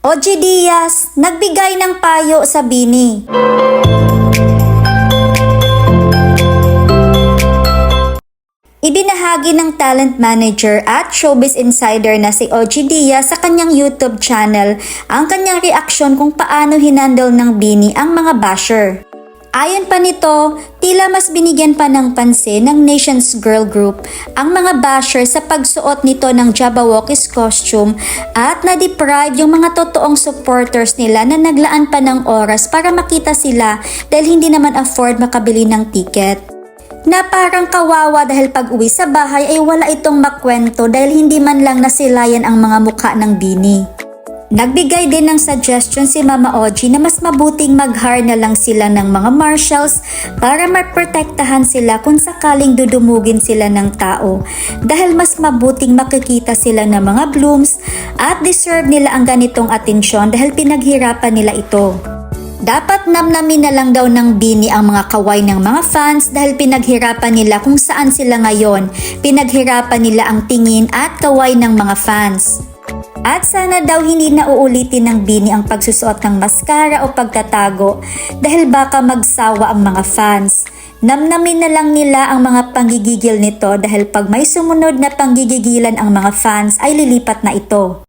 OG Diaz, nagbigay ng payo sa Bini. Ibinahagi ng talent manager at showbiz insider na si OG Diaz sa kanyang YouTube channel ang kanyang reaksyon kung paano hinandle ng Bini ang mga basher. Ayon pa nito, tila mas binigyan pa ng pansin ng Nation's Girl Group ang mga basher sa pagsuot nito ng Jabberwocky's costume at na-deprive yung mga totoong supporters nila na naglaan pa ng oras para makita sila dahil hindi naman afford makabili ng ticket. Na parang kawawa dahil pag uwi sa bahay ay wala itong makwento dahil hindi man lang nasilayan ang mga mukha ng Bini. Nagbigay din ng suggestion si Mama OG na mas mabuting mag-hire na lang sila ng mga marshals para maprotektahan sila kung sakaling dudumugin sila ng tao dahil mas mabuting makikita sila ng mga blooms at deserve nila ang ganitong atensyon dahil pinaghirapan nila ito. Dapat namnamin na lang daw ng Bini ang mga kaway ng mga fans dahil pinaghirapan nila kung saan sila ngayon. Pinaghirapan nila ang tingin at kaway ng mga fans. At sana daw hindi na uulitin ng Bini ang pagsusuot ng maskara o pagtatago dahil baka magsawa ang mga fans. Namnamin na lang nila ang mga panggigigil nito dahil pag may sumunod na panggigigilan ang mga fans ay lilipat na ito.